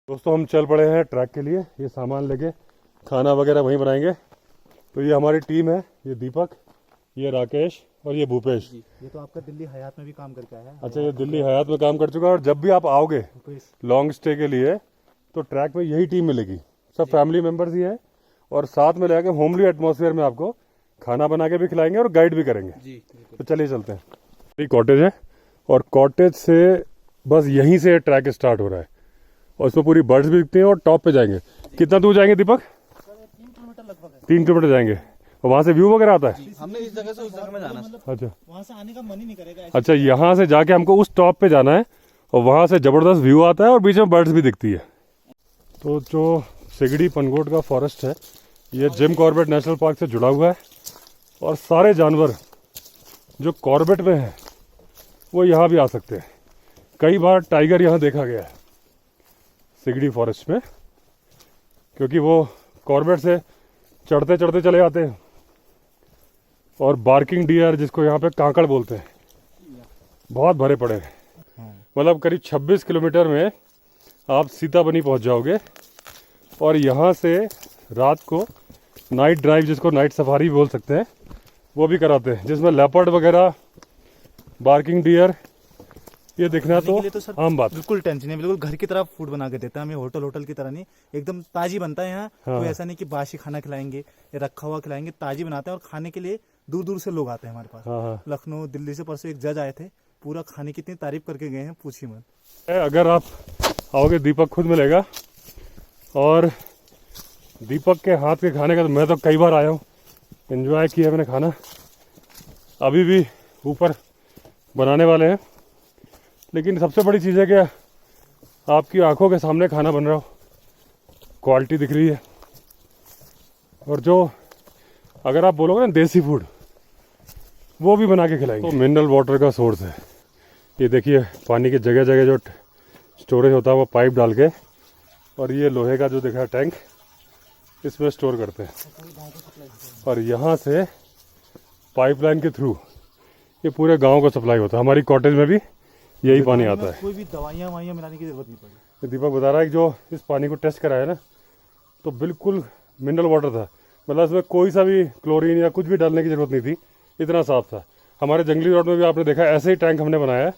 दोस्तों हम चल पड़े हैं ट्रैक के लिए। ये सामान लेके खाना वगैरह वहीं बनाएंगे। तो ये हमारी टीम है, ये दीपक, ये राकेश और ये भूपेश। ये तो आपका दिल्ली हयात में भी काम करके आया है। अच्छा, ये दिल्ली हयात में काम कर चुका है। और जब भी आप आओगे लॉन्ग स्टे के लिए तो ट्रैक पे यही टीम मिलेगी। सब फैमिली मेम्बर्स ही है और साथ में लेके होमली एटमॉस्फेयर में आपको खाना बना के भी खिलाएंगे और गाइड भी करेंगे जी। तो चलिए चलते हैं। ये कॉटेज है और कॉटेज से बस यहीं से ट्रैक स्टार्ट हो रहा है और इसमें पूरी बर्ड्स भी दिखती हैं और टॉप पे जाएंगे। कितना दूर जाएंगे दीपक? 3 किलोमीटर लगभग है। 3 किलोमीटर जाएंगे और वहां से व्यू वगैरह आता है। हमने इस जगह से उस जगह में जाना है। अच्छा, वहां से आने का मन ही नहीं करेगा। अच्छा, यहाँ से जाके हमको उस टॉप पे जाना है और वहां से जबरदस्त व्यू आता है और बीच में बर्ड्स भी दिखती है। तो जो सिगड़ी पनगोट का फॉरेस्ट है ये जिम कॉर्बेट नेशनल पार्क से जुड़ा हुआ है और सारे जानवर जो कॉर्बेट में है वो यहाँ भी आ सकते हैं। कई बार टाइगर यहाँ देखा गया है सिगड़ी फॉरेस्ट में, क्योंकि वो कॉर्बेट से चढ़ते चढ़ते चले जाते हैं। और बार्किंग डियर, जिसको यहाँ पे कांकड़ बोलते हैं, बहुत भरे पड़े हैं। मतलब करीब 26 किलोमीटर में आप सीताबनी पहुँच जाओगे। और यहाँ से रात को नाइट ड्राइव, जिसको नाइट सफारी बोल सकते हैं, वो भी कराते हैं, जिसमें लेपर्ड वगैरह, बार्किंग डियर ये दिखना तो आम बात। बिल्कुल टेंशन नहीं, बिल्कुल घर की तरह फूड बना के देता है हमें। होटल की तरह नहीं, एकदम ताजी बनता है यहाँ। हाँ। कोई ऐसा नहीं कि बासी खाना खिलाएंगे या रखा हुआ खिलाएंगे, ताजी बनाते हैं। और खाने के लिए दूर दूर से लोग आते हैं हमारे पास। हाँ। लखनऊ, दिल्ली से परसों एक जज आए थे, पूरा खाने की इतनी तारीफ करके गए हैं, पूछी मत। अगर आप आओगे दीपक खुद मिलेगा। और दीपक के हाथ के खाने का तो मैं तो कई बार आया हूँ, एंजॉय किया मैंने खाना। अभी भी ऊपर बनाने वाले हैं, लेकिन सबसे बड़ी चीज़ है कि आपकी आंखों के सामने खाना बन रहा हो, क्वालिटी दिख रही है। और जो अगर आप बोलोगे ना देसी फूड, वो भी बना के खिलाएंगे। तो मिनरल वाटर का सोर्स है। ये देखिए पानी की जगह जगह जो स्टोरेज होता है वो पाइप डाल के, और ये लोहे का जो दिखा है टैंक, इसमें स्टोर करते हैं। और यहाँ से पाइपलाइन के थ्रू ये पूरे गांव को सप्लाई होता है। हमारी कॉटेज में भी यही पानी आता है। कोई भी दवाइयाँ मिलाने की जरूरत नहीं पड़ी। दीपक बता रहा है कि जो इस पानी को टेस्ट कराया ना, तो बिल्कुल मिनरल वाटर था। मतलब इसमें कोई सा भी क्लोरीन या कुछ भी डालने की जरूरत नहीं थी, इतना साफ था। हमारे जंगली रिजॉर्ट में भी आपने देखा ऐसे ही टैंक हमने बनाया है।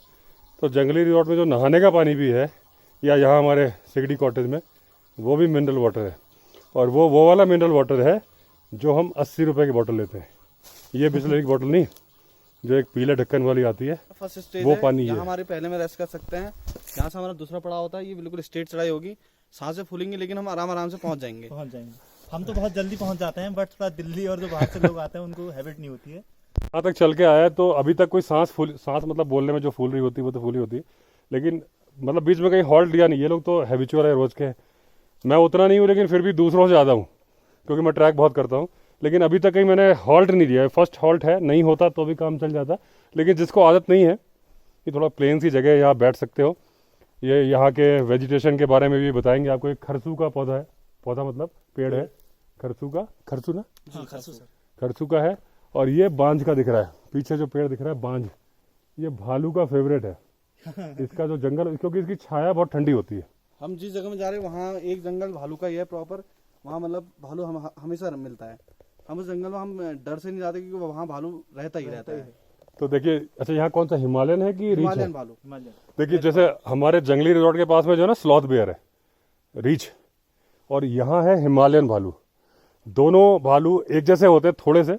तो जंगली रिजॉर्ट में जो नहाने का पानी भी है, या यहाँ हमारे सिगड़ी कॉटेज में, वो भी मिनरल वाटर है। और वो वाला मिनरल वाटर है जो हम 80 रुपये की बोतल लेते हैं। ये बिस्लरी की बोतल नहीं, जो एक पीले ढक्कन वाली आती है, फर्स्ट स्टेज वो है। पानी यहाँ है। हमारे पहले में रेस्ट कर सकते हैं। यहाँ से हमारा दूसरा पड़ाव होता है। ये बिल्कुल स्ट्रेट चढ़ाई होगी, सांसें फूलेंगी, लेकिन हम आराम से पहुंच जाएंगे। हम तो बहुत जल्दी पहुंच जाते हैं, बट थोड़ा दिल्ली और जो बाहर से लोग आते हैं उनको हैबिट नहीं होती है। यहाँ तक चल के आया है तो अभी तक कोई सांस मतलब बोलने में जो फूल रही होती है वो तो फूली होती है, लेकिन मतलब बीच में कहीं हॉल्ट लिया नहीं। ये लोग तो हैबिचुअल है रोज के। मैं उतना नहीं हूँ, लेकिन फिर भी दूसरों से ज़्यादा हूँ, क्योंकि मैं ट्रैक बहुत करता हूँ। लेकिन अभी तक कहीं मैंने हॉल्ट नहीं दिया है। फर्स्ट हॉल्ट है, नहीं होता तो भी काम चल जाता। लेकिन जिसको आदत नहीं है कि थोड़ा प्लेन सी जगह है, यहाँ बैठ सकते हो। ये यहाँ के वेजिटेशन के बारे में भी बताएंगे आपको। एक खरसू का पौधा है, पौधा मतलब पेड़ है खरसू का, खरसू ना, खरसू का है। और ये बांझ का दिख रहा है, पीछे जो पेड़ दिख रहा है बांझ, ये भालू का फेवरेट है। इसका जो जंगल, क्योंकि इसकी छाया बहुत ठंडी होती है। हम जिस जगह में जा रहे हैं वहाँ एक जंगल भालू का ही है प्रॉपर। वहाँ मतलब भालू हमेशा मिलता है। हम उस जंगल में हम डर से नहीं जाते, क्योंकि वहाँ भालू रहता ही रहता है। तो देखिए, अच्छा यहाँ कौन सा हिमालयन है कि रीच है? हिमालयन भालू। देखिए जैसे हमारे जंगली रिजॉर्ट के पास में जो है ना स्लॉथ बेयर है, रीच, और यहाँ है हिमालयन भालू। दोनों भालू एक जैसे होते हैं थोड़े से।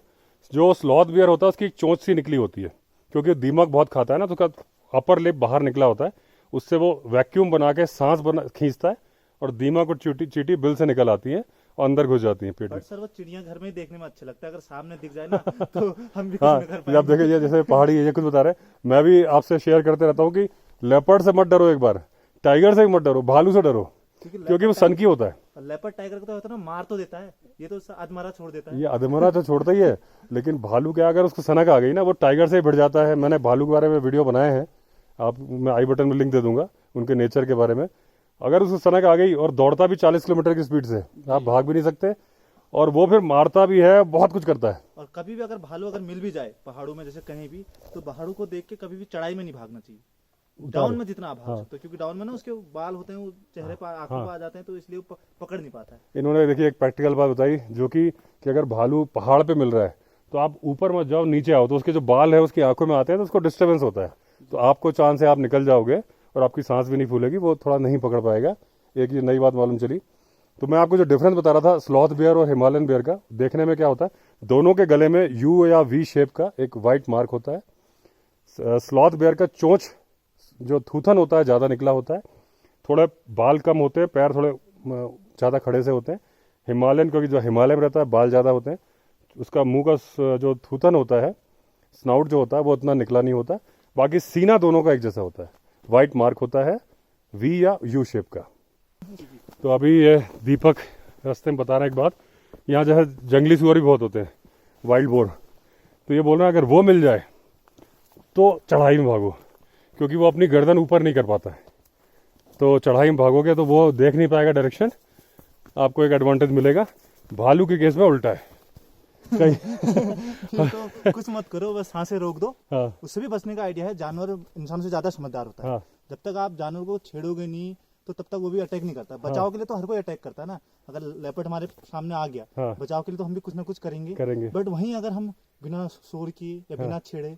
जो स्लॉथ बेयर होता है उसकी एक चोंच सी निकली होती है, क्योंकि दीमक बहुत खाता है ना, तो उसका अपर लिप बाहर निकला होता है। उससे वो वैक्यूम बना के सांस खींचता है और दीमक और चींटी बिल से निकल आती है और अंदर घुस जाती है पेट में। सर वो चिड़िया घर में देखने में अच्छा लगता है, अगर सामने दिख जाए ना तो हम भी हाँ, आप देखिए ये जैसे पहाड़ी है, ये कुछ बता रहे हैं। मैं भी आपसे शेयर करते रहता हूँ कि लेपर्ड से मत डरो एक बार, टाइगर से भी मत डरो, भालू से डरो, क्योंकि वो सनकी होता है। लेपर्ड टाइगर का तो होता है ना, मार तो देता है, ये तो अधमरा छोड़ देता है। ये अधमरा तो छोड़ता ही है, लेकिन भालू क्या, अगर उसको सनक आ गई ना, वो टाइगर से ही भिड़ जाता है। मैंने भालू के बारे में वीडियो बनाए हैं, मैं आई बटन में लिंक दे दूंगा, उनके नेचर के बारे में। अगर उसको सनक आ गई और दौड़ता भी 40 किलोमीटर की स्पीड से, आप भाग भी नहीं सकते, और वो फिर मारता भी है, बहुत कुछ करता है। और कभी भी अगर भालू अगर मिल भी जाए पहाड़ों में, जैसे कहीं भी, तो पहाड़ों को देख के कभी भी चढ़ाई में नहीं भागना चाहिए। डाउन में जितना आप भाग सकते हो, क्योंकि डाउन में ना उसके बाल होते हैं, वो चेहरे पर आंखों पर आ जाते हैं, तो इसलिए वो पकड़ नहीं पाता है। इन्होंने देखिए एक प्रैक्टिकल बात बताई, जो कि अगर भालू पहाड़ पे मिल रहा है तो आप ऊपर मत जाओ, नीचे आओ, तो उसके जो बाल है उसकी आंखों में आते हैं तो उसको डिस्टर्बेंस होता है, तो आपको चांस है आप निकल जाओगे और आपकी सांस भी नहीं फूलेगी, वो थोड़ा नहीं पकड़ पाएगा। एक ये नई बात मालूम चली। तो मैं आपको जो डिफरेंस बता रहा था स्लॉथ बेयर और हिमालयन बेयर का, देखने में क्या होता है, दोनों के गले में यू या वी शेप का एक वाइट मार्क होता है। स्लॉथ बेयर का चोंच जो थूथन होता है ज़्यादा निकला होता है, थोड़े बाल कम होते हैं, पैर थोड़े ज़्यादा खड़े से होते हैं। हिमालयन, क्योंकि जो हिमालय में रहता है बाल ज़्यादा होते हैं, उसका मुंह का जो थूथन होता है, स्नाउट जो होता है वो उतना निकला नहीं होता। बाकी सीना दोनों का एक जैसा होता है, वाइट मार्क होता है वी या यू शेप का। तो अभी ये दीपक रास्ते में बता रहे हैं एक बात, यहाँ जो है जंगली सुअर भी बहुत होते हैं, वाइल्ड बोर। तो ये बोल रहा है अगर वो मिल जाए तो चढ़ाई में भागो, क्योंकि वो अपनी गर्दन ऊपर नहीं कर पाता है, तो चढ़ाई में भागोगे तो वो देख नहीं पाएगा डायरेक्शन, आपको एक एडवांटेज मिलेगा। भालू के केस में उल्टा है कहीं तो कुछ मत करो, बस सांसें रोक दो। हाँ उससे भी बचने का आइडिया है, जानवर इंसान से ज्यादा समझदार होता है। हाँ जब तक आप जानवर को छेड़ोगे नहीं तो तब तक वो भी अटैक नहीं करता। बचाव के लिए तो हर कोई अटैक करता है ना, अगर लेपर्ड हमारे सामने आ गया, हाँ बचाव के लिए तो हम भी कुछ ना कुछ करेंगे। करेंगे। बट वहीं अगर हम बिना शोर किए या बिना छेड़े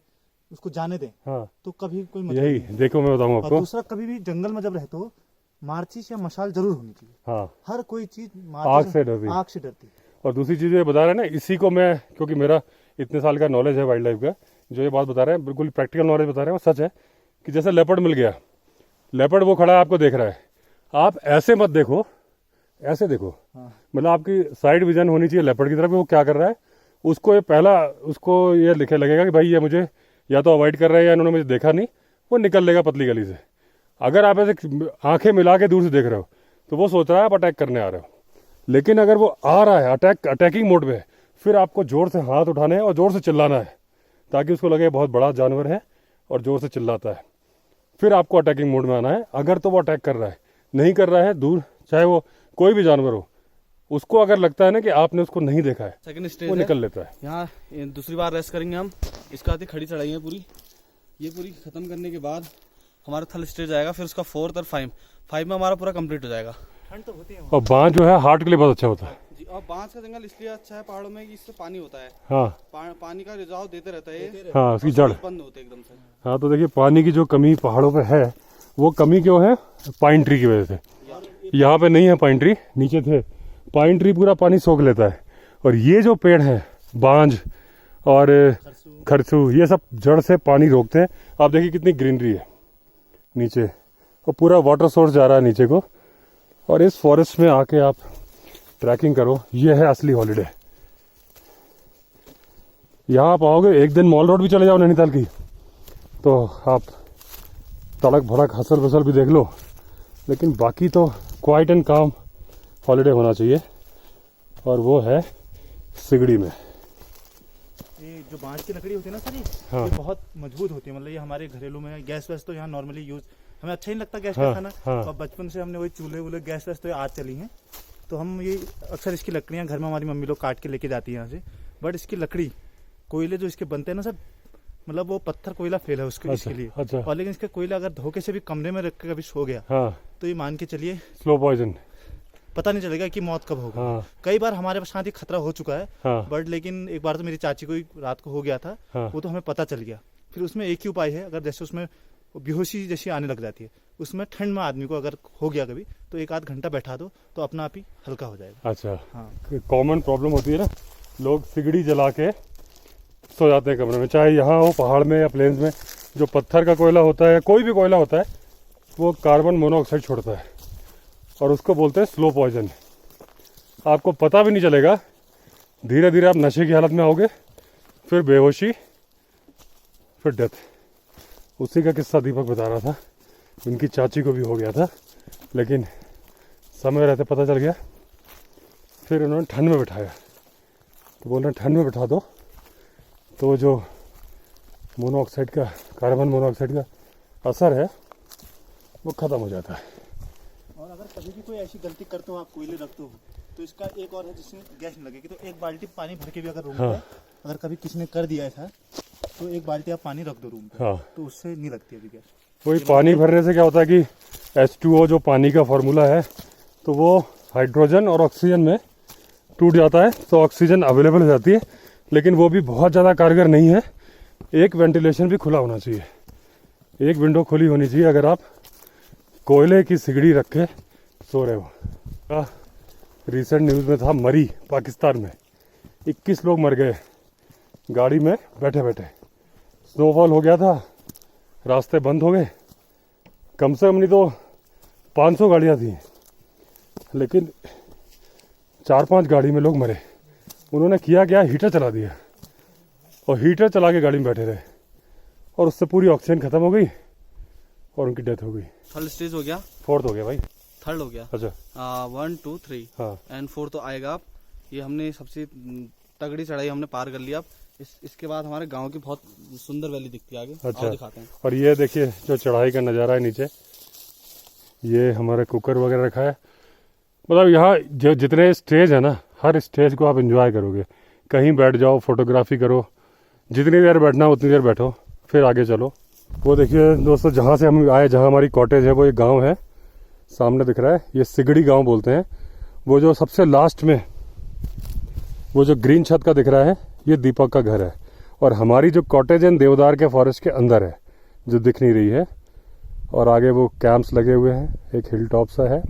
उसको जाने दें हाँ, तो कभी कोई मतलब यही नहीं। देखो मैं बताऊँ और आपको। दूसरा, कभी भी जंगल में जब रहते हो माचिस या मशाल जरूर होनी चाहिए। हाँ, हर कोई चीज आग से डरती है। आग से डरती है। और दूसरी चीज़ ये बता रहे हैं ना, इसी को मैं, क्योंकि मेरा इतने साल का नॉलेज है वाइल्ड लाइफ का, जो ये बात बता रहे हैं बिल्कुल प्रैक्टिकल नॉलेज बता रहे हैं, वो सच है कि जैसे लेपर्ड मिल गया, लेपर्ड वो खड़ा है आपको देख रहा है, आप ऐसे मत देखो, ऐसे देखो। हाँ। मतलब आपकी साइड विजन होनी चाहिए लेपर्ड की तरफ, वो क्या कर रहा है, उसको ये पहला उसको ये लिखे लगेगा कि भाई ये मुझे या तो अवॉइड कर रहा है या इन्होंने मुझे देखा नहीं, वो निकल लेगा पतली गली से। अगर आप ऐसे आंखें मिला के दूर से देख रहे हो तो वो सोच रहा है आप अटैक करने आ रहे हो, लेकिन अगर वो आ रहा है अटैकिंग मोड में, फिर आपको जोर से हाथ उठाने हैं और जोर से चिल्लाना है, ताकि उसको लगे बहुत बड़ा जानवर है और जोर से चिल्लाता है। फिर आपको अटैकिंग मोड में आना है। अगर तो वो अटैक कर रहा है, नहीं कर रहा है, दूर चाहे वो कोई भी जानवर हो, उसको अगर लगता है ना कि आपने उसको नहीं देखा है, सेकंड स्टेज वो निकल लेता है। यहाँ दूसरी बार रेस्ट करेंगे हम। इसका आती खड़ी चढ़ाई है पूरी, ये पूरी खत्म करने के बाद हमारा थर्ड स्टेज आएगा, फिर उसका फोर्थ और फाइव में हमारा पूरा कंप्लीट हो जाएगा। ठंड तो होती है और बांस जो है हार्ट के लिए बहुत अच्छा होता है जी। और बांस का जंगल इसलिए अच्छा है पहाड़ों में कि इससे पानी होता है। हाँ पानी का रिजाव देते रहता है ये। हाँ, उसकी जड़। बंद होते एकदम से। हाँ, तो देखिए पानी की जो कमी पहाड़ों पे है, वो कमी क्यों है? पाइन ट्री की वजह से। यहाँ पे नहीं है पाइन ट्री, नीचे थे पाइन ट्री, पूरा पानी सोख लेता है। और ये जो पेड़ है बांज और खरसू, ये सब जड़ से पानी रोकते हैं। आप देखिए कितनी ग्रीनरी है नीचे, और पूरा वाटर सोर्स जा रहा है नीचे को। और इस फॉरेस्ट में आके आप ट्रैकिंग करो, ये है असली हॉलीडे। यहाँ आप आओगे, एक दिन मॉल रोड भी चले जाओ नैनीताल की, तो आप तड़क भड़क हसल बसल भी देख लो, लेकिन बाकी तो क्वाइट एंड काम हॉलीडे होना चाहिए। और वो है सिगड़ी में। ये जो बांस की लकड़ी होती है ना सर, हाँ। ये बहुत मजबूत होती है। मतलब ये हमारे घरेलू में गैस वैस तो यहाँ नॉर्मली यूज, हमें अच्छा ही नहीं लगता गैस का हाँ, खाना। हाँ। और बचपन से हमने वही चूल्हे वूल्हे गैस वैस तो ये आज चली हैं, तो हम ये अक्सर इसकी लकड़ियाँ घर में हमारी मम्मी लोग काट के लेके जाती है यहाँ से। बट इसकी लकड़ी, कोयले जो इसके बनते हैं ना सर, मतलब वो पत्थर कोयला फेल है उसके अच्छा, इसके लिए। अच्छा। और लेकिन इसका कोयला अगर धोखे से भी कमरे में रख के कभी सो गया, हाँ, तो ये मान के चलिए स्लो पॉइजन। पता नहीं चलेगा कि मौत कब होगी। हाँ, कई बार हमारे साथ ही खतरा हो चुका है। हाँ, बट लेकिन एक बार तो मेरी चाची को ही रात को हो गया था, हाँ। वो तो हमें पता चल गया। फिर उसमें एक ही उपाय है, अगर जैसे उसमें बेहोशी जैसी आने लग जाती है, उसमें ठंड में आदमी को अगर हो गया कभी, तो 1 आध घंटा बैठा दो तो अपना आप ही हल्का हो जाएगा। अच्छा। हाँ। कॉमन प्रॉब्लम होती है ना, लोग सिगड़ी जला के सो जाते हैं कमरे में, चाहे यहाँ हो पहाड़ में या प्लेन्स में। जो पत्थर का कोयला होता है या कोई भी कोयला होता है, वो कार्बन मोनोऑक्साइड छोड़ता है, और उसको बोलते हैं स्लो पॉइजन। आपको पता भी नहीं चलेगा, धीरे धीरे आप नशे की हालत में आओगे, फिर बेहोशी, फिर डेथ। उसी का किस्सा दीपक बता रहा था, उनकी चाची को भी हो गया था, लेकिन समय रहते पता चल गया। फिर उन्होंने ठंड में बिठाया, तो बोल रहे ठंड में बिठा दो, तो जो मोनोऑक्साइड का, कार्बन मोनोऑक्साइड का असर है वो ख़त्म हो जाता है। और अगर कभी भी कोई ऐसी गलती करते हो, आप कोयले रखते हो, तो इसका एक और है जिसमें गैस नहीं लगेगी। तो 1 बाल्टी पानी भर के भी अगर रूम हाँ। पे, अगर कभी किसी ने कर दिया था, तो 1 बाल्टी आप पानी रख दो रूम पे, हाँ, तो उससे नहीं लगती अभी गैस। वही पानी भरने से क्या होता है कि H2O जो पानी का फार्मूला है तो वो हाइड्रोजन और ऑक्सीजन में टूट जाता है, तो ऑक्सीजन अवेलेबल हो जाती है, लेकिन वो भी बहुत ज़्यादा कारगर नहीं है। एक वेंटिलेशन भी खुला होना चाहिए, एक विंडो खुली होनी चाहिए अगर आप कोयले की सिगड़ी रख के सो रहे हो। रिसेंट न्यूज़ में था मरी पाकिस्तान में 21 लोग मर गए गाड़ी में बैठे बैठे। स्नोफॉल हो गया था, रास्ते बंद हो गए, कम से कम नहीं तो 500 गाड़ियाँ थी, लेकिन 4-5 गाड़ी में लोग मरे। उन्होंने किया क्या, हीटर चला दिया और हीटर चला के गाड़ी में बैठे रहे और उससे पूरी ऑक्सीजन खत्म हो गई और उनकी डेथ हो गई। थर्ड स्टेज हो गया, फोर्थ हो गया भाई, थर्ड हो गया। अच्छा 1 2 3 हाँ एंड 4 तो आएगा। ये हमने सबसे तगड़ी चढ़ाई हमने पार कर लिया। अब इसके बाद हमारे गांव की बहुत सुंदर वैली दिखती है आगे। अच्छा। आओ दिखाते हैं। और ये देखिए जो चढ़ाई का नज़ारा है नीचे, ये हमारे कुकर वगैरह रखा है। मतलब यहाँ जो जितने स्टेज है ना, हर स्टेज को आप एंजॉय करोगे। कहीं बैठ जाओ, फोटोग्राफी करो, जितनी देर बैठना उतनी देर बैठो, फिर आगे चलो। वो देखिए दोस्तों, जहाँ से हम आए, जहाँ हमारी कॉटेज है, वो एक गांव है सामने दिख रहा है, ये सिगड़ी गांव बोलते हैं। वो जो सबसे लास्ट में वो जो ग्रीन छत का दिख रहा है, ये दीपक का घर है। और हमारी जो कॉटेज है देवदार के फॉरेस्ट के अंदर है, जो दिख नहीं रही है। और आगे वो कैंप्स लगे हुए हैं, एक हिल टॉप सा है।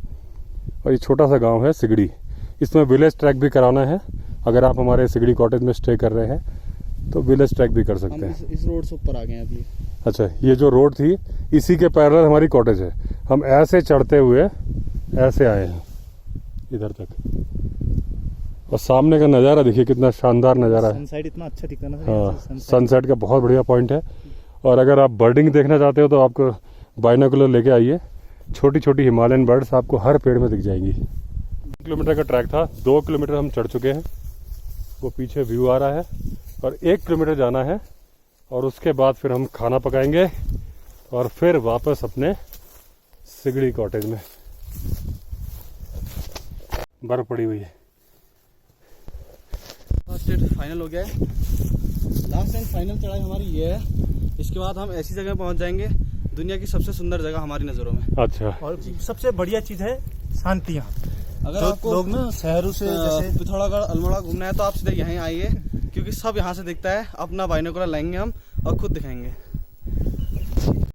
और ये छोटा सा गांव है सिगड़ी। इसमें विलेज ट्रैक भी कराना है, अगर आप हमारे सिगड़ी कॉटेज में स्टे कर रहे हैं तो विलेज ट्रैक भी कर सकते हैं। इस रोड से ऊपर आ गए हैं अभी। अच्छा, ये जो रोड थी इसी के पैरेलल हमारी कॉटेज है। हम ऐसे चढ़ते हुए ऐसे आए हैं इधर तक। और सामने का नज़ारा देखिए, कितना शानदार नज़ारा है। सनसाइड इतना अच्छा दिखता है ना। हाँ, सनसेट का बहुत बढ़िया पॉइंट है। और अगर आप बर्डिंग देखना चाहते हो तो आपको बाइनोकुलर लेके आइए। छोटी छोटी हिमालयन बर्ड्स आपको हर पेड़ में दिख जाएंगी। 1 किलोमीटर का ट्रैक था, 2 किलोमीटर हम चढ़ चुके हैं। वो पीछे व्यू आ रहा है और 1 किलोमीटर जाना है। और उसके बाद फिर हम खाना पकाएंगे और फिर वापस अपने सिगड़ी कॉटेज में। बर्फ पड़ी हुई है। फर्स्ट स्टेज फाइनल हो गया है। लास्ट एंड फाइनल चढ़ाई हमारी ये है। इसके बाद हम ऐसी जगह पहुंच जाएंगे, दुनिया की सबसे सुंदर जगह हमारी नज़रों में। अच्छा, और सबसे बढ़िया चीज़ है शांति यहाँ। अगर आपको लोग ना शहरों से जैसे पिथौरागढ़ अल्मोड़ा घूमना है तो आप सीधे यहीं आइए, क्योंकि सब यहाँ से दिखता है। अपना बाइनोकुलर लाएंगे हम और खुद दिखाएंगे।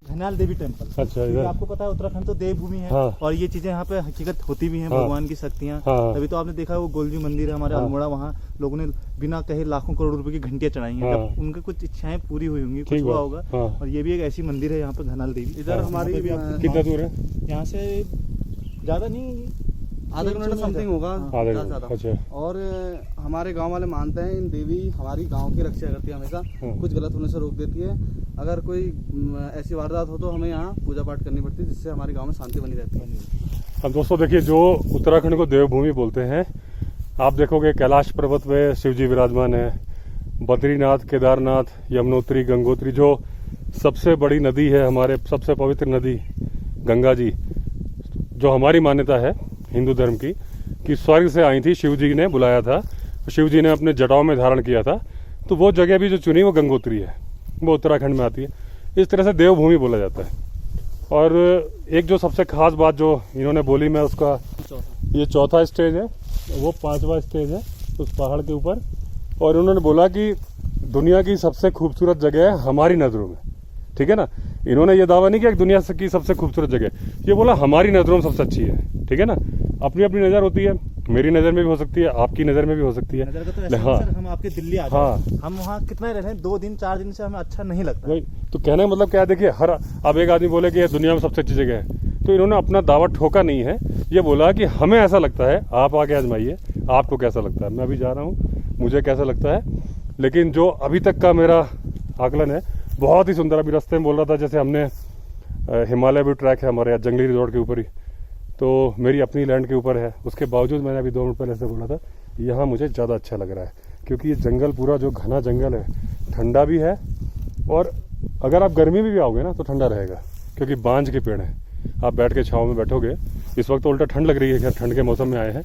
घनाल देवी टेम्पल। अच्छा, ये इधर आपको पता है उत्तराखंड तो देवभूमि है। हाँ। और ये चीजें यहाँ पे हकीकत होती भी हैं, हाँ। भगवान की शक्तियाँ। हाँ। तभी तो आपने देखा वो गोलजी मंदिर है हमारे हाँ। अल्मोड़ा, वहाँ लोगों ने बिना कहे लाखों करोड़ रुपए की घंटियां चढ़ाई हैं। हाँ। जब उनकी कुछ इच्छाएं पूरी हुई होंगी, कुछ ठीक हुआ बात। होगा। हाँ। और ये भी एक ऐसी मंदिर है यहाँ पे घनाल देवी। इधर हमारी यहाँ पे भी आपको कितना दूर है? यहाँ से ज्यादा नहीं, आधा किलोमीटर समथिंग होगा। आधे ज़्यादा घंटे। ज़्यादा। अच्छा, और हमारे गांव वाले मानते हैं इन देवी हमारी गांव की रक्षा करती है हमेशा, कुछ गलत होने से रोक देती है। अगर कोई ऐसी वारदात हो तो हमें यहाँ पूजा पाठ करनी पड़ती है, जिससे हमारे गांव में शांति बनी रहती है। अब दोस्तों देखिए, जो उत्तराखंड को देवभूमि बोलते हैं, आप देखोगे कैलाश पर्वत पे शिव जी विराजमान है। बद्रीनाथ, केदारनाथ, यमुनोत्री, गंगोत्री, जो सबसे बड़ी नदी है, हमारे सबसे पवित्र नदी गंगा जी, जो हमारी मान्यता है हिंदू धर्म की कि स्वर्ग से आई थी, शिव जी ने बुलाया था, शिव जी ने अपने जटाओं में धारण किया था। तो वो जगह भी जो चुनी वो गंगोत्री है, वो उत्तराखंड में आती है। इस तरह से देवभूमि बोला जाता है। और एक जो सबसे खास बात जो इन्होंने बोली, मैं उसका, ये चौथा स्टेज है, वो 5वां स्टेज है उस पहाड़ के ऊपर। और उन्होंने बोला कि दुनिया की सबसे खूबसूरत जगह है हमारी नज़रों में, ठीक है ना। इन्होंने ये दावा नहीं किया कि दुनिया की सबसे खूबसूरत जगह, ये बोला हमारी नज़रों में सबसे अच्छी है, ठीक है ना। अपनी अपनी नज़र होती है, मेरी नज़र में भी हो सकती है, आपकी नज़र में भी हो सकती है। नजर का तो ऐसा हाँ। है सर, हम आपके दिल्ली आ हाँ। जाए, हम वहाँ कितना रह रहे हैं, 2 दिन 4 दिन से हमें अच्छा नहीं लगता। वही तो कहने का मतलब क्या है, देखिए हर, अब एक आदमी बोले कि ये दुनिया में सबसे अच्छी जगह है, तो इन्होंने अपना दावा ठोका नहीं है। ये बोला कि हमें ऐसा लगता है, आप आके आजमाइए आपको कैसा लगता है। मैं अभी जा रहा हूँ, मुझे कैसा लगता है, लेकिन जो अभी तक का मेरा आकलन है बहुत ही सुंदर। अभी रास्ते में बोल रहा था, जैसे हमने हिमालय भी ट्रैक है हमारे यहाँ जंगली रिजॉर्ट के ऊपर ही, तो मेरी अपनी लैंड के ऊपर है, उसके बावजूद मैंने अभी 2 मिनट पहले से बोला था यहाँ मुझे ज़्यादा अच्छा लग रहा है, क्योंकि ये जंगल पूरा जो घना जंगल है, ठंडा भी है। और अगर आप गर्मी में भी आओगे ना तो ठंडा रहेगा, क्योंकि बांज के पेड़ हैं। आप बैठ के छाँव में बैठोगे, इस वक्त तो उल्टा ठंड लग रही है, खैर ठंड के मौसम में आए हैं,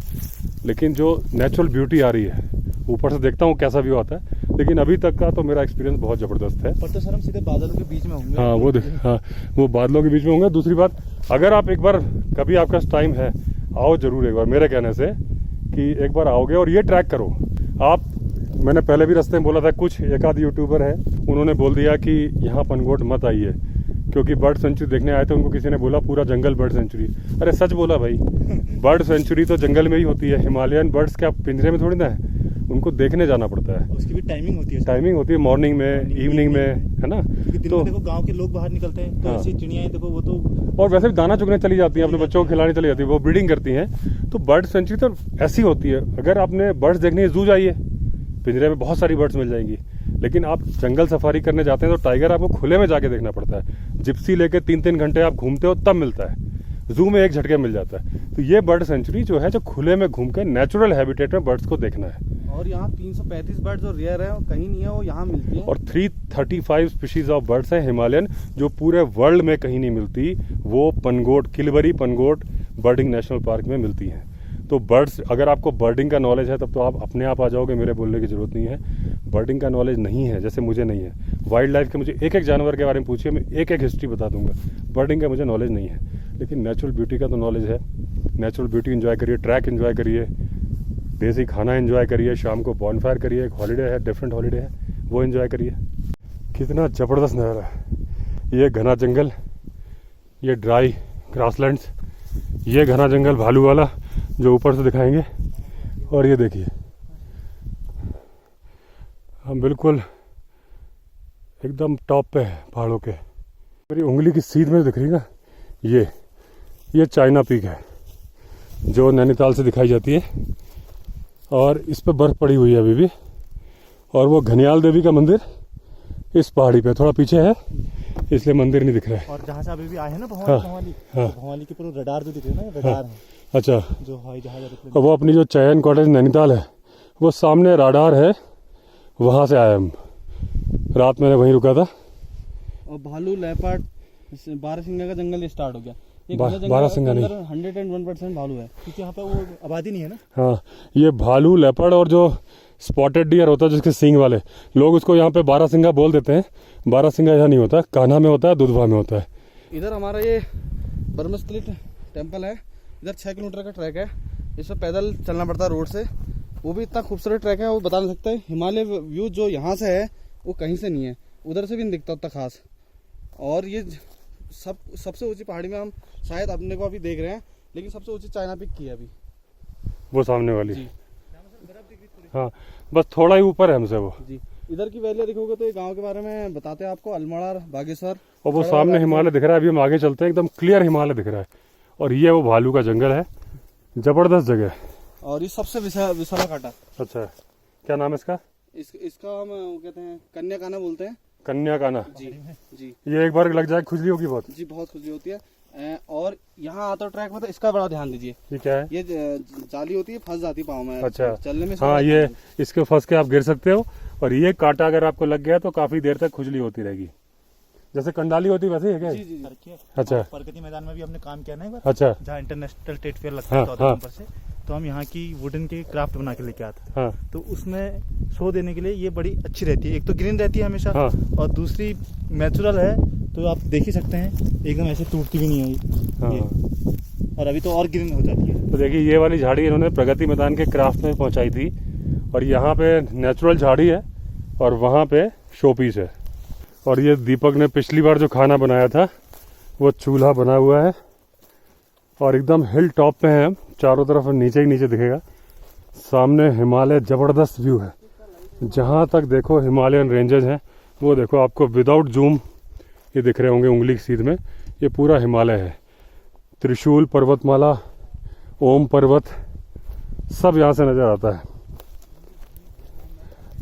लेकिन जो नेचुरल ब्यूटी आ रही है, ऊपर से देखता हूँ कैसा व्यू आता है, लेकिन अभी तक का तो मेरा एक्सपीरियंस बहुत ज़बरदस्त है। पर तो सर हम सीधे बादलों के बीच में होंगे। हाँ वो बादलों के बीच में होंगे। दूसरी बात, अगर आप एक बार कभी आपका टाइम है, आओ जरूर एक बार, मेरे कहने से कि एक बार आओगे और ये ट्रैक करो आप। मैंने पहले भी रास्ते में बोला था, कुछ एक आध यूट्यूबर है उन्होंने बोल दिया कि यहाँ पनगोट मत आइए क्योंकि बर्ड सेंचुरी देखने आए थे, उनको किसी ने बोला पूरा जंगल बर्ड सेंचुरी। अरे सच बोला भाई, बर्ड सेंचुरी तो जंगल में ही होती है। हिमालयन बर्ड्स क्या पिंजरे में थोड़ी ना है, उनको देखने जाना पड़ता है। उसकी भी टाइमिंग होती है। टाइमिंग होती है मॉर्निंग में, इवनिंग में, है ना। दिन तो में देखो गांव के लोग बाहर निकलते हैं तो हाँ। ऐसी चिड़ियाएं देखो वो तो और वैसे भी दाना चुगने चली जाती हैं, अपने बच्चों को खिलाने चली जाती है, वो ब्रीडिंग करती हैं। तो बर्ड सेंचुरी तो ऐसी होती है। अगर आपने बर्ड्स देखनी है, जू जाइए, पिंजरे में बहुत सारी बर्ड्स मिल जाएंगी। लेकिन आप जंगल सफारी करने जाते हैं तो टाइगर आपको खुले में जाके देखना पड़ता है। जिप्सी लेके 3-3 घंटे आप घूमते हो तब मिलता है, जू में एक झटके मिल जाता है। तो ये बर्ड सेंचुरी जो है, जो खुले में घूम के नेचुरल हैबिटेट में बर्ड्स को देखना है। और यहाँ 335 बर्ड जो रेयर है वो कहीं नहीं है, वो यहाँ मिलती है। और 335 स्पीशीज ऑफ बर्ड्स हैं हिमालयन, जो पूरे वर्ल्ड में कहीं नहीं मिलती। वो पनगोट, किलवरी पनगोट बर्डिंग नेशनल पार्क में मिलती हैं। तो बर्ड्स, अगर आपको बर्डिंग का नॉलेज है तब तो आप अपने आप आ जाओगे, मेरे बोलने की ज़रूरत नहीं है। बर्डिंग का नॉलेज नहीं है, जैसे मुझे नहीं है। वाइल्ड लाइफ के मुझे एक एक जानवर के बारे में पूछिए, मैं एक एक हिस्ट्री बता दूंगा। बर्डिंग का मुझे नॉलेज नहीं है, लेकिन नेचुरल ब्यूटी का तो नॉलेज है। नेचुरल ब्यूटी एंजॉय करिए, ट्रैक एंजॉय करिए, देसी खाना एंजॉय करिए, शाम को बॉनफायर करिए। एक हॉलीडे है, डिफरेंट हॉलीडे है, वो एंजॉय करिए। कितना ज़बरदस्त नज़ारा है। ये घना जंगल, ये ड्राई ग्रासलैंड्स, ये घना जंगल भालू वाला जो ऊपर से दिखाएंगे। और ये देखिए, हम बिल्कुल एकदम टॉप पे है पहाड़ों के। मेरी उंगली की सीध में दिख रही है ना, ये चाइना पीक है जो नैनीताल से दिखाई जाती है। और इस पे बर्फ़ पड़ी हुई है अभी भी। और वो घनियाल देवी का मंदिर इस पहाड़ी पे थोड़ा पीछे है, इसलिए मंदिर नहीं दिख रहा है। और जहाँ से अभी भी आए हैं ना हाँ, भवाली, हाँ। तो भवाली के पूरे रडार जो दिख रहे हैं ना, रडार है अच्छा, जो हवाई जहाज और वो अपनी जो चयन कॉटेज नैनीताल है, वो सामने राडार है, वहाँ से आए हम। रात मैंने वहीं रुका था। और भालू, लेपर्ड, बारहसिंगा का जंगल स्टार्ट हो गया। ये बारहसिंगा नहीं, 101% भालू है, क्योंकि यहाँ पे वो आबादी नहीं है ना। हाँ, ये भालू, लेपर्ड और जो स्पॉटेड डियर होता है जिसके सींग वाले, लोग उसको यहाँ पे बारहसिंगा बोल देते हैं। बारहसिंगा यहाँ नहीं होता, कान्हा में होता है, दुधवा में होता है। इधर हमारा ये ब्रह्मस्थली टेम्पल है। इधर 6 किलोमीटर का ट्रैक है, इसमें पैदल चलना पड़ता है रोड से। वो भी इतना खूबसूरत ट्रैक है, वो बता नहीं सकते। हिमालय व्यू जो यहाँ से है वो कहीं से नहीं है, उधर से भी नहीं दिखता उतना खास। और ये सबसे ऊंची पहाड़ी में हम शायद अपने को अभी देख रहे हैं, लेकिन सबसे ऊंची चाइना पीक की है अभी, वो सामने वाली। जी। हाँ, बस थोड़ा ही ऊपर है हमसे वो। जी, इधर की वैली देखोगे तो ये गांव के बारे में बताते हैं आपको, अल्मोड़ा, बागेश्वर। और वो सामने हिमालय दिख रहा है। अभी हम आगे चलते हैं, एकदम क्लियर हिमालय दिख रहा है। और ये वो भालू का जंगल है, जबरदस्त जगह है। और ये सबसे विशाला काटा। अच्छा, क्या नाम है इसका? इसका हम वो कहते हैं कन्याकाना बोलते हैं। कन्याकाना। जी जी ये एक बार लग जाए खुजली होगी बहुत। जी, बहुत खुशी होती है। और यहाँ आता ट्रैक में तो इसका बड़ा ध्यान दीजिए। ये क्या है? ये जाली होती है, फंस जाती है पाँव में। अच्छा, चलने में इसका हाँ, बड़ा ये ध्यान दीजिए। इसके फंस के आप गिर सकते हो। और ये कांटा अगर आपको लग गया तो काफी देर तक खुजली होती रहेगी, जैसे कंडाली होती है वैसे ही है क्या? जी जी जी। अच्छा प्रगति मैदान में भी हमने काम किया ना एक बार, अच्छा, जहाँ इंटरनेशनल ट्रेड फेयर लगता हाँ, था उधमपुर से। तो हम यहाँ की वुडन के क्राफ्ट बना के लेके आते थे। हाँ तो उसमें शो देने के लिए ये बड़ी अच्छी रहती है। एक तो ग्रीन रहती है हमेशा, हाँ। और दूसरी नेचुरल है, तो आप देख ही सकते हैं एकदम ऐसे टूटती भी नहीं है हाँ। ये। और अभी तो और ग्रीन हो जाती है। तो देखिए, ये वाली झाड़ी इन्होंने प्रगति मैदान के क्राफ्ट में पहुंचाई थी। और यहाँ पे नेचुरल झाड़ी है और वहाँ पे शो पीस है। और ये दीपक ने पिछली बार जो खाना बनाया था वो चूल्हा बना हुआ है। और एकदम हिल टॉप पे हैं हम, चारों तरफ नीचे ही नीचे दिखेगा। सामने हिमालय, जबरदस्त व्यू है। जहाँ तक देखो हिमालयन रेंजेस हैं, वो देखो आपको विदाउट जूम ये दिख रहे होंगे उंगली की सीध में। ये पूरा हिमालय है। त्रिशूल पर्वतमाला, ओम पर्वत, सब यहाँ से नज़र आता है।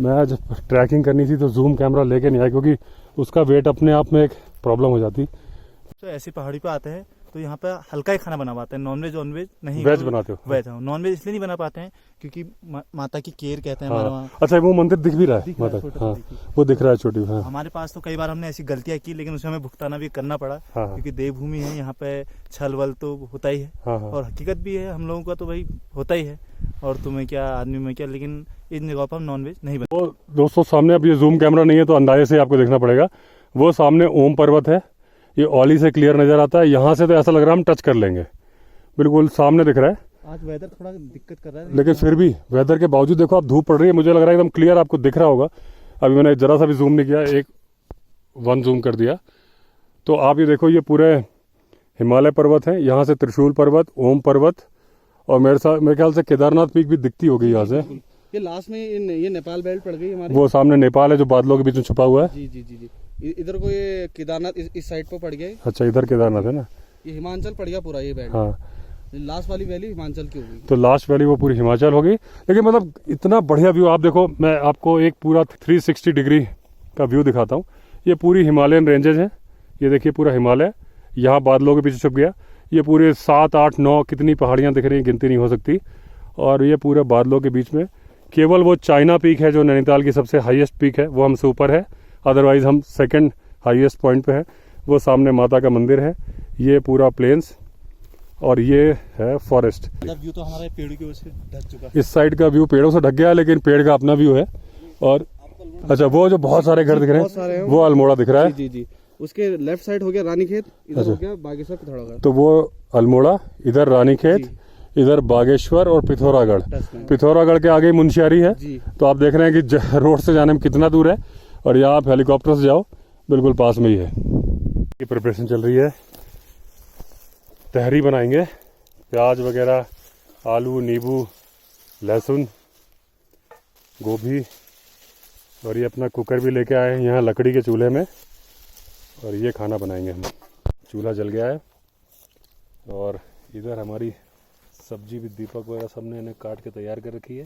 मैं जब ट्रैकिंग करनी थी तो जूम कैमरा लेके नहीं आया, क्योंकि उसका वेट अपने आप में एक प्रॉब्लम हो जाती। तो ऐसी पहाड़ी पे आते हैं तो यहाँ पे हल्का ही खाना बना पाते हैं, नॉनवेज नॉनवेज नहीं। वेज बनाते हो? वेज, नॉनवेज इसलिए नहीं बना पाते हैं क्योंकि माता की केयर कहते हैं हमारे हाँ। वहाँ। अच्छा, वो मंदिर दिख भी रहा है दिख रहा है, माता? छोटा सा हाँ, देखिए। वो दिख रहा है छोटी। हाँ हमारे पास तो कई बार हमने ऐसी गलतियां की, लेकिन उसमें हमें भुगताना भी करना पड़ा। हाँ। क्योंकि देवभूमि है, यहाँ पे छल वल तो होता ही है। हाँ हाँ। और हकीकत भी है, हम लोगों का तो भाई होता ही है। और तुम्हें क्या, आदमी में क्या, लेकिन इन जगहों पर हम नॉनवेज नहीं बनाते। वो दोस्तों सामने, अब ये जूम कैमरा नहीं है तो अंदाजे से आपको देखना पड़ेगा, वो सामने ओम पर्वत है, ये औली से क्लियर नज़र आता है। यहाँ से तो ऐसा लग रहा है हम टच कर लेंगे, बिल्कुल सामने दिख रहा है। आज वेदर थोड़ा दिक्कत कर रहा है, लेकिन फिर भी वेदर के बावजूद देखो आप, धूप पड़ रही है, मुझे लग रहा है एकदम क्लियर आपको दिख रहा होगा। अभी मैंने ज़रा सा भी जूम नहीं किया, एक वन जूम कर दिया तो आप ये देखो, ये पूरे हिमालय पर्वत हैं। यहाँ से त्रिशूल पर्वत, ओम पर्वत और मेरे ख्याल से केदारनाथ पीक भी दिखती होगी यहाँ से। ये लास्ट में ये नेपाल बेल्ट पड़ गई हमारी। वो सामने नेपाल है जो बादलों के बीच में छुपा हुआ है। जी जी जी जी, इधर को ये केदारनाथ इस साइड पर पड़ गया। अच्छा, इधर केदारनाथ है ना। ये हिमाचल पड़ गया पूरा ये बेल्ट। हाँ, लास्ट वाली वैली हिमाचल की होगी। तो लास्ट वैली वो पूरी हिमाचल होगी। लेकिन मतलब इतना बढ़िया व्यू, आप देखो, मैं आपको एक पूरा 360 डिग्री का व्यू दिखाता हूँ। ये पूरी हिमालयन रेंजेज हैं, ये देखिए पूरा हिमालय यहाँ बादलों के पीछे छुप गया। ये पूरे 7, 8, 9 कितनी पहाड़ियाँ दिख रही हैं, गिनती नहीं हो सकती। और ये पूरे बादलों के बीच में केवल वो चाइना पीक है जो नैनीताल की सबसे हाईएस्ट पीक है, वो हमसे ऊपर है। अदरवाइज हम सेकंड हाईएस्ट पॉइंट पे है। वो सामने माता का मंदिर है, ये पूरा प्लेन्स और ये है फॉरेस्ट। व्यू तो हमारे पेड़ की वजह से ढक चुका है। इस साइड का व्यू पेड़ों से ढक गया है, लेकिन पेड़ का अपना व्यू है। और अच्छा, वो जो बहुत सारे घर दिख रहे हैं वो अल्मोड़ा दिख रहा है। जी जी, उसके लेफ्ट साइड हो गया रानीखेत, इधर हो गया बागेश्वर पिथौरागढ़। तो वो अल्मोड़ा, इधर रानीखेत, इधर बागेश्वर और पिथौरागढ़। पिथौरागढ़ के आगे मुंशियारी है। तो आप देख रहे हैं कि रोड से जाने में कितना दूर है, और यहाँ आप हेलीकॉप्टर से जाओ बिल्कुल पास में ही है। ये प्रिपरेशन चल रही है, तहरी बनाएंगे, प्याज वगैरह, आलू, नींबू, लहसुन, गोभी, और ये अपना कुकर भी लेके आए हैं यहाँ लकड़ी के चूल्हे में, और ये खाना बनाएंगे हम। चूल्हा जल गया है और इधर हमारी सब्जी भी दीपक वगैरह सबने इन्हें काट के तैयार कर रखी है।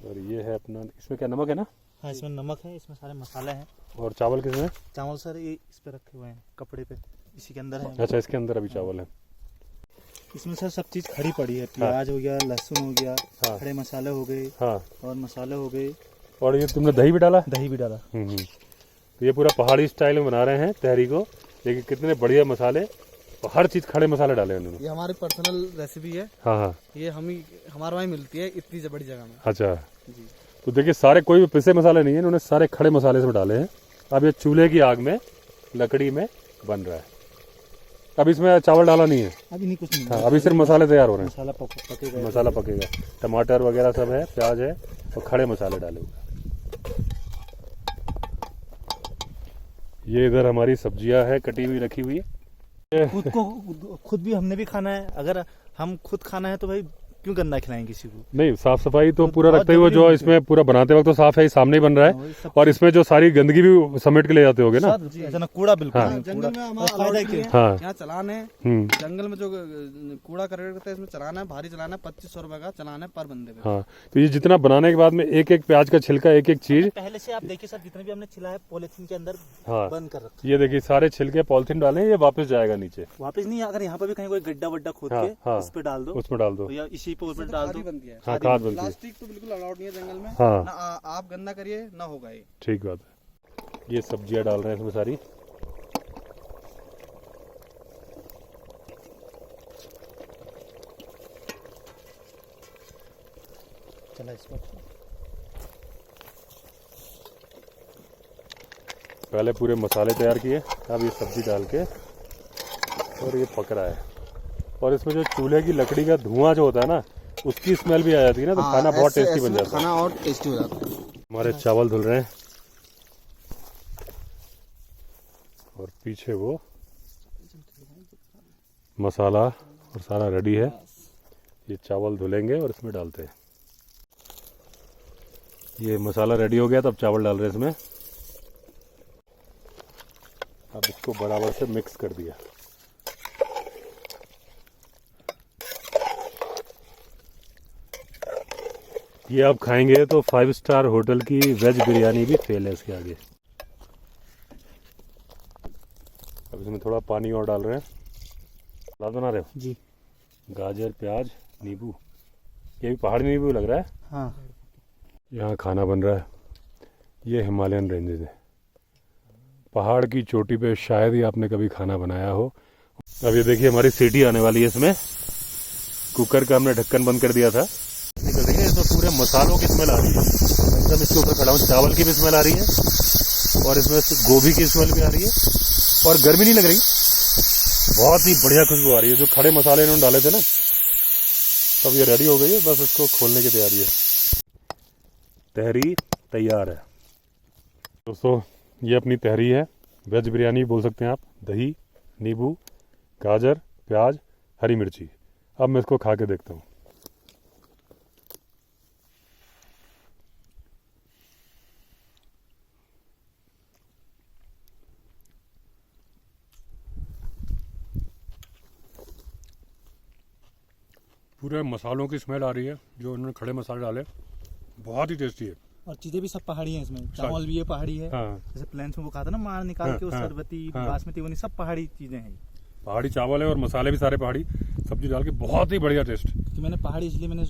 और ये है अपना, इसमें क्या नमक है ना? हाँ, इसमें नमक है, इसमें सारे मसाले हैं। और चावल किसमें? चावल सर ये इस पे रखे हुए हैं, कपड़े पे, इसी के अंदर है। अच्छा, इसके अंदर अभी चावल है। इसमें सर सब चीज़ खड़ी पड़ी है, प्याज हो गया, लहसुन हो गया, हाँ। खड़े मसाले हो गए, हाँ, और मसाले हो गए, और ये तुमने दही भी डाला? दही भी डाला। तो ये पूरा पहाड़ी स्टाइल में बना रहे हैं तहरी को, लेकिन कितने बढ़िया मसाले, और हर चीज खड़े मसाले डाले उन्होंने। ये हमारी पर्सनल रेसिपी है। हाँ हाँ, ये हमारे वहाँ मिलती है इतनी बड़ी जगह में। अच्छा जी। तो देखिए, सारे कोई भी पिसे मसाले नहीं है, इन्होंने सारे खड़े मसाले से डाले हैं। अब ये चूल्हे की आग में लकड़ी में बन रहा है। अब इसमें चावल डाला नहीं है अभी नहीं, कुछ नहीं। हाँ, अभी सिर्फ मसाले तैयार हो रहे हैं। मसाला पकेगा, मसाला पकेगा, टमाटर वगैरह सब है, प्याज है, और खड़े मसाले डाले हुए। ये इधर हमारी सब्जियां है कटी हुई रखी हुई है। खुद भी हमने भी खाना है। अगर हम खुद खाना है तो भाई क्यों गंदा खिलाएं किसी को? नहीं, साफ सफाई तो पूरा बहुत रखते हुए, जो जरूरी इसमें पूरा बनाते वक्त तो साफ है, सामने ही बन रहा है। और इसमें जो सारी गंदगी भी समेट के ले जाते होगे ना। ऐसा ना कूड़ा बिल्कुल हाँ। नहीं, जंगल में हमारा फायदा allowed क्या नहीं है? है। हाँ। यहाँ चलान है, जंगल में जो कूड़ा करकट करता है इसमें चलाना है, भारी चलाना है, 2500 रुपए का चलाना है पर बंदे पे। हाँ, तो ये जितना बनाने के बाद में एक एक प्याज का छिलका, एक एक चीज, पहले से आप देखिए सर, जितने भी हमने छिला है पॉलिथीन के अंदर हाँ, बंद कर रखा ये देखिए सारे छिलके पॉलिथीन डाले, ये वापस जाएगा नीचे। है। वापस नहीं, अगर यहाँ पर भी कहीं कोई गड्ढा वड्ढा खोद हाँ, के हाँ, उस पे डाल दो, उसमें डाल दो। या इसी पे ऊपर तो डाल खादी दो। बनती है। हाँ, खाद बनती है। प्लास्टिक तो बिल्कुल अलाउड नहीं है जंगल में। हाँ। ना आप गंदा करिए ना होगा ये। ठीक बात है। ये सब्जियां डाल रहे हैं इसमें सारी। चला इसको पहले पूरे मसाले तैयार किए, अब ये सब्जी डाल के, और ये पक रहा है। और इसमें जो चूल्हे की लकड़ी का धुआं जो होता है ना, उसकी स्मेल भी आ जाती है ना, तो खाना बहुत टेस्टी बन जाता है। खाना और टेस्टी हो जाता है। हमारे चावल धुल रहे हैं, और पीछे वो मसाला और सारा रेडी है। ये चावल धुलेंगे और इसमें डालते हैं। ये मसाला रेडी हो गया, तब चावल डाल रहे हैं इसमें। अब इसको बराबर से मिक्स कर दिया। ये आप खाएंगे तो 5 स्टार होटल की वेज बिरयानी भी फेल है इसके आगे। अब इसमें थोड़ा पानी और डाल रहे हैं। सलाद बना रहे हो जी? गाजर, प्याज, नींबू, ये भी पहाड़ी नींबू लग रहा है। हाँ। यहाँ खाना बन रहा है। ये हिमालयन रेंजेस है, पहाड़ की चोटी पे शायद ही आपने कभी खाना बनाया हो। अब ये देखिए हमारी सीटी आने वाली है इसमें। कुकर का हमने ढक्कन बंद कर दिया था। निकल रही है, इसमें पूरे मसालों की स्मेल आ रही है। एकदम इसके ऊपर खड़ा हूँ, चावल की भी स्मेल आ रही है और इसमें गोभी की स्मेल भी आ रही है और गर्मी नहीं लग रही, बहुत ही बढ़िया खुशबू आ रही है। जो खड़े मसाले इन्होंने डाले थे ना, तब ये रेडी हो गई है, बस इसको खोलने की तैयारी है। तहरी तैयार है दोस्तों। ये अपनी तहरी है, वेज बिरयानी बोल सकते हैं आप। दही, नींबू, गाजर, प्याज, हरी मिर्ची। अब मैं इसको खा के देखता हूँ। पूरे मसालों की स्मेल आ रही है, जो उन्होंने खड़े मसाले डाले, बहुत ही टेस्टी है। और चीजें भी सब पहाड़ी हैं इसमें, चावल भी ये पहाड़ी है। हाँ, जैसे प्लेन्स में वो खाता ना मार निकाल हाँ, के, उस हाँ, सरबती हाँ। बासमती वनी सब पहाड़ी चीजें हैं। पहाड़ी चावल है और मसाले भी सारे पहाड़ी, सब्जी डाल के बहुत ही बढ़िया टेस्ट। कि मैंने पहाड़ी इसलिए मैंने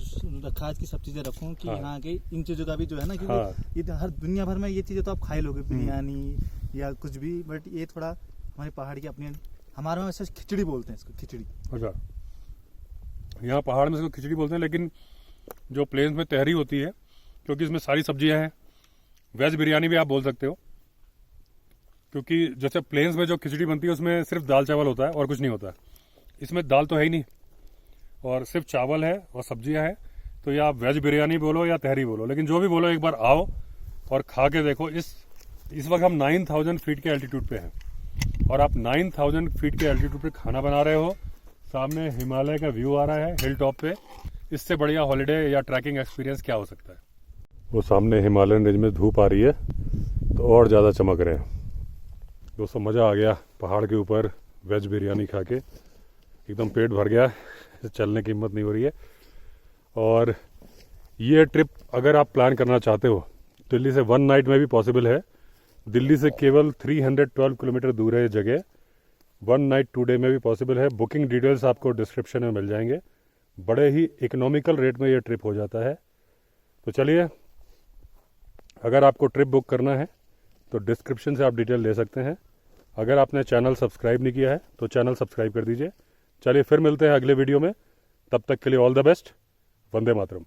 रखा आज की सब चीजें रखूं कि हाँ। यहाँ के इन चीजों का भी जो है ना, क्योंकि हाँ। ये तो हर दुनिया भर में ये चीजें तो आप खा ही लोगे, बिरयानी या कुछ भी, बट ये थोड़ा हमारी पहाड़ की अपनी, हमारे में वैसे खिचड़ी बोलते हैं इसको, खिचड़ी। अच्छा, यहाँ पहाड़ में इसको खिचड़ी बोलते हैं, लेकिन जो प्लेन्स में तहरी होती है, क्योंकि इसमें सारी सब्जियां हैं, वेज बिरयानी भी आप बोल सकते हो। क्योंकि जैसे प्लेन्स में जो खिचड़ी बनती है उसमें सिर्फ दाल चावल होता है और कुछ नहीं होता है, इसमें दाल तो है ही नहीं और सिर्फ चावल है और सब्जियां हैं। तो ये आप वेज बिरयानी बोलो या तहरी बोलो, लेकिन जो भी बोलो, एक बार आओ और खा के देखो। इस वक्त हम 9000 फीट के एल्टीट्यूड पे हैं और आप 9000 फीट के एल्टीट्यूड पे खाना बना रहे हो, सामने हिमालय का व्यू आ रहा है हिल टॉप पे। इससे बढ़िया हॉलीडे या ट्रैकिंग एक्सपीरियंस क्या हो सकता है। वो सामने हिमालयन रेंज में धूप आ रही है तो और ज़्यादा चमक रहे हैं दोस्तों। मज़ा आ गया पहाड़ के ऊपर वेज बिरयानी खा के, एकदम पेट भर गया, चलने की हिम्मत नहीं हो रही है। और ये ट्रिप अगर आप प्लान करना चाहते हो, दिल्ली से 1 नाइट में भी पॉसिबल है। दिल्ली से केवल 312 किलोमीटर दूर है ये जगह। 1 नाइट 2 डे में भी पॉसिबल है। बुकिंग डिटेल्स आपको डिस्क्रिप्शन में मिल जाएंगे। बड़े ही इकोनॉमिकल रेट में ये ट्रिप हो जाता है। तो चलिए, अगर आपको ट्रिप बुक करना है तो डिस्क्रिप्शन से आप डिटेल ले सकते हैं। अगर आपने चैनल सब्सक्राइब नहीं किया है तो चैनल सब्सक्राइब कर दीजिए। चलिए फिर मिलते हैं अगले वीडियो में, तब तक के लिए all the best. Vande Mataram.